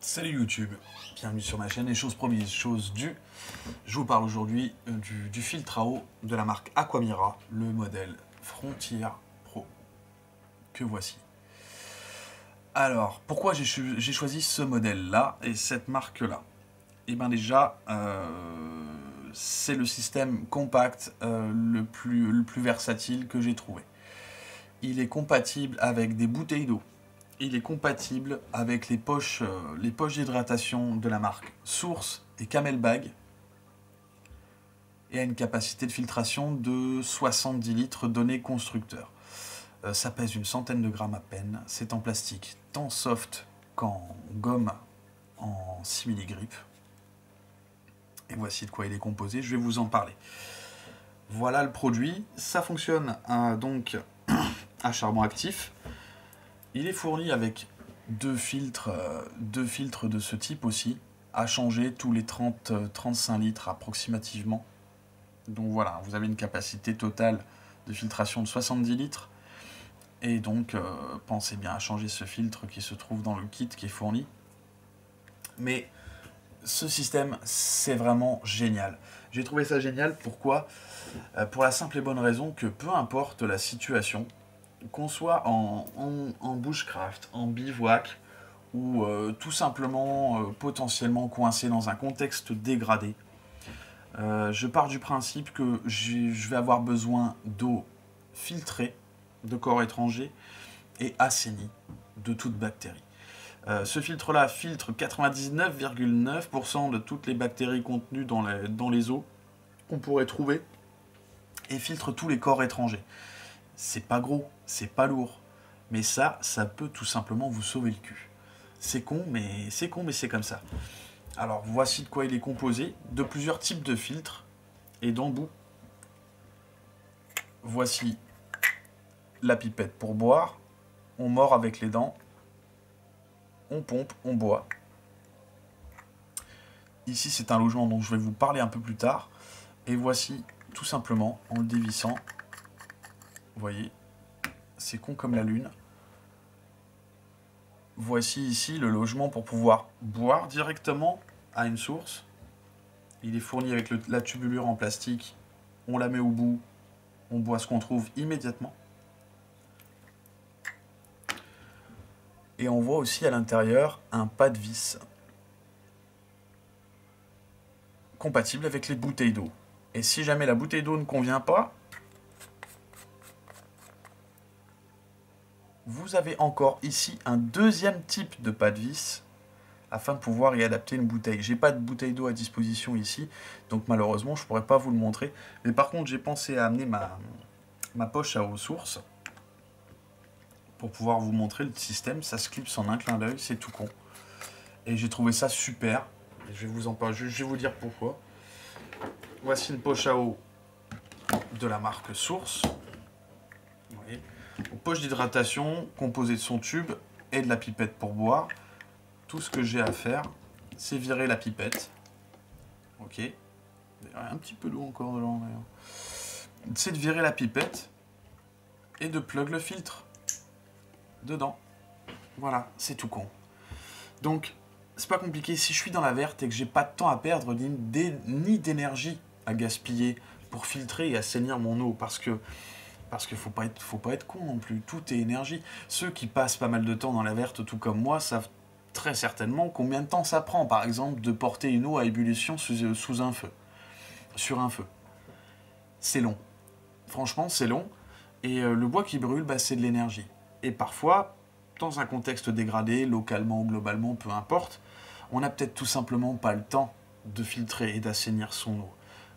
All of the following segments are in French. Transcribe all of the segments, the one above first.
Salut YouTube, bienvenue sur ma chaîne, et chose promise, chose due. Je vous parle aujourd'hui du filtre à eau de la marque Aquamira, le modèle Frontier Pro, que voici. Alors, pourquoi j'ai choisi ce modèle-là et cette marque-là? Et bien déjà, c'est le système compact le plus versatile que j'ai trouvé. Il est compatible avec des bouteilles d'eau. Il est compatible avec les poches d'hydratation de la marque Source et Camelbag et a une capacité de filtration de 70 litres donnée constructeur. Ça pèse une centaine de grammes à peine. C'est en plastique tant soft qu'en gomme en simili-grip. Et voici de quoi il est composé, je vais vous en parler. Voilà le produit. Ça fonctionne donc à charbon actif. Il est fourni avec deux filtres de ce type aussi, à changer tous les 30-35 litres approximativement. Donc voilà, vous avez une capacité totale de filtration de 70 litres. Et donc, pensez bien à changer ce filtre qui se trouve dans le kit qui est fourni. Mais ce système, c'est vraiment génial. J'ai trouvé ça génial, pourquoi ? Pour la simple et bonne raison que peu importe la situation, qu'on soit en bushcraft, en bivouac, ou tout simplement potentiellement coincé dans un contexte dégradé, je pars du principe que je vais avoir besoin d'eau filtrée, de corps étrangers, et assainie de toute bactérie. Ce filtre-là filtre 99,9% de toutes les bactéries contenues dans les eaux qu'on pourrait trouver, et filtre tous les corps étrangers. C'est pas gros, c'est pas lourd, mais ça peut tout simplement vous sauver le cul. C'est con, mais c'est comme ça. Alors voici de quoi il est composé, de plusieurs types de filtres et d'embouts. Voici la pipette pour boire. On mord avec les dents, on pompe, on boit. Ici c'est un logement dont je vais vous parler un peu plus tard. Et voici tout simplement en le dévissant. Vous voyez, c'est con comme la lune. Voici ici le logement pour pouvoir boire directement à une source. Il est fourni avec la tubulure en plastique. On la met au bout, on boit ce qu'on trouve immédiatement. Et on voit aussi à l'intérieur un pas de vis compatible avec les bouteilles d'eau. Et si jamais la bouteille d'eau ne convient pas, vous avez encore ici un deuxième type de pas de vis afin de pouvoir y adapter une bouteille. J'ai pas de bouteille d'eau à disposition ici, donc malheureusement je pourrais pas vous le montrer. Mais par contre j'ai pensé à amener ma poche à eau source pour pouvoir vous montrer le système. Ça se clipse en un clin d'œil, c'est tout con. Et j'ai trouvé ça super. Et je vais vous en parler, je vais vous dire pourquoi. Voici une poche à eau de la marque Source. Vous voyez. Poche d'hydratation composée de son tube et de la pipette pour boire. Tout ce que j'ai à faire, c'est virer la pipette. Ok. Il y a un petit peu d'eau encore dedans d'ailleurs. C'est de virer la pipette et de plug le filtre dedans. Voilà, c'est tout con. Donc, c'est pas compliqué. Si je suis dans la verte et que j'ai pas de temps à perdre ni d'énergie à gaspiller pour filtrer et assainir mon eau, parce que faut pas être con non plus, tout est énergie. Ceux qui passent pas mal de temps dans la verte, tout comme moi, savent très certainement combien de temps ça prend, par exemple, de porter une eau à ébullition sous un feu, sur un feu. C'est long. Franchement, c'est long. Et le bois qui brûle, c'est de l'énergie. Et parfois, dans un contexte dégradé, localement ou globalement, peu importe, on n'a peut-être tout simplement pas le temps de filtrer et d'assainir son eau.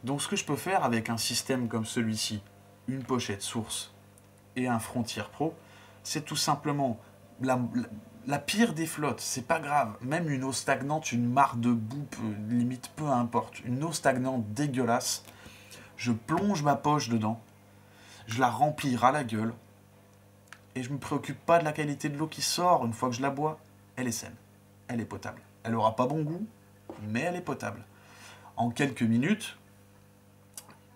Donc ce que je peux faire avec un système comme celui-ci, une pochette Source et un Frontier Pro, c'est tout simplement la pire des flottes, c'est pas grave. Même une eau stagnante, une mare de boue, limite peu importe, une eau stagnante dégueulasse, je plonge ma poche dedans, je la remplis ras la gueule, et je me préoccupe pas de la qualité de l'eau qui sort. Une fois que je la bois, elle est saine, elle est potable. Elle aura pas bon goût, mais elle est potable. En quelques minutes,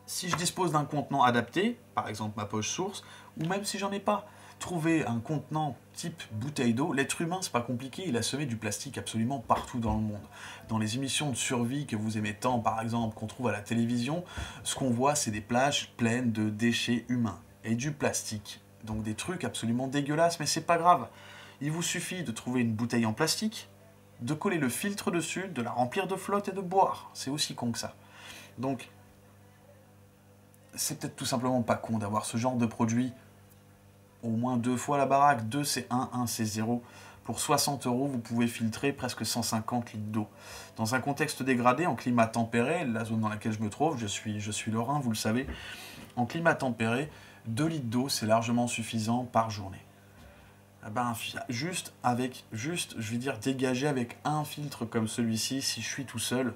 si je dispose d'un contenant adapté, par exemple ma poche Source, ou même si j'en ai pas, trouver un contenant type bouteille d'eau, l'être humain, c'est pas compliqué, il a semé du plastique absolument partout dans le monde. Dans les émissions de survie que vous aimez tant, par exemple, qu'on trouve à la télévision, ce qu'on voit, c'est des plages pleines de déchets humains et du plastique. Donc des trucs absolument dégueulasses, mais c'est pas grave. Il vous suffit de trouver une bouteille en plastique, de coller le filtre dessus, de la remplir de flotte et de boire. C'est aussi con que ça. Donc, c'est peut-être tout simplement pas con d'avoir ce genre de produit au moins 2 fois la baraque. 2 c'est 1 c'est 0. Pour 60 €, vous pouvez filtrer presque 150 litres d'eau. Dans un contexte dégradé, en climat tempéré, la zone dans laquelle je me trouve, je suis lorrain, vous le savez, en climat tempéré, 2 litres d'eau, c'est largement suffisant par journée. Eh ben, juste, je vais dire, dégager avec un filtre comme celui-ci, si je suis tout seul,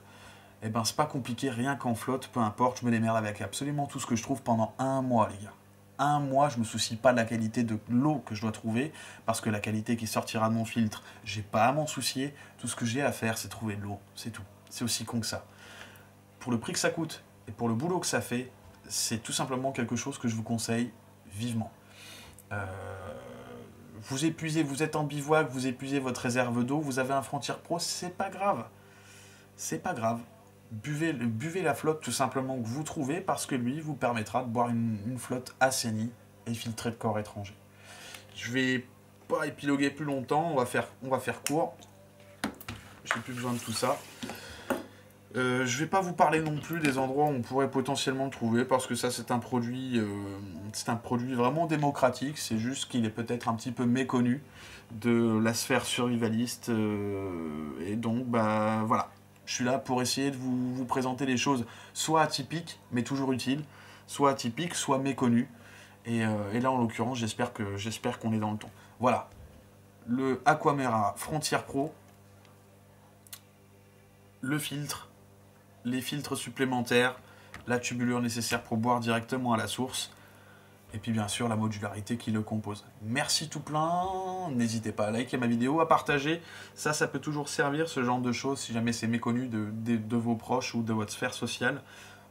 eh ben, c'est pas compliqué, rien qu'en flotte, peu importe, je me démerde avec absolument tout ce que je trouve pendant 1 mois, les gars. 1 mois, je me soucie pas de la qualité de l'eau que je dois trouver, parce que la qualité qui sortira de mon filtre, j'ai pas à m'en soucier. Tout ce que j'ai à faire, c'est trouver de l'eau, c'est tout. C'est aussi con que ça. Pour le prix que ça coûte, et pour le boulot que ça fait, c'est tout simplement quelque chose que je vous conseille vivement. Vous épuisez, vous êtes en bivouac, vous épuisez votre réserve d'eau, vous avez un Frontier Pro, c'est pas grave. C'est pas grave. Buvez la flotte tout simplement que vous trouvez, parce que lui vous permettra de boire une flotte assainie et filtrée de corps étrangers. Je vais pas épiloguer plus longtemps, on va faire court. J'ai plus besoin de tout ça. Je vais pas vous parler non plus des endroits où on pourrait potentiellement le trouver, parce que ça c'est un produit vraiment démocratique. C'est juste qu'il est peut-être un petit peu méconnu de la sphère survivaliste, et donc bah voilà. Je suis là pour essayer de vous présenter des choses soit atypiques, mais toujours utiles, soit atypiques, soit méconnues. Et là, en l'occurrence, j'espère qu'on est dans le ton. Voilà. Le Aquamera Frontier Pro, le filtre, les filtres supplémentaires, la tubulure nécessaire pour boire directement à la source, et puis bien sûr la modularité qui le compose. Merci tout plein, n'hésitez pas à liker ma vidéo, à partager, ça peut toujours servir, ce genre de choses, si jamais c'est méconnu de vos proches ou de votre sphère sociale,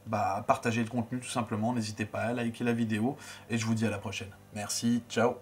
bah partagez le contenu tout simplement, n'hésitez pas à liker la vidéo, et je vous dis à la prochaine. Merci, ciao.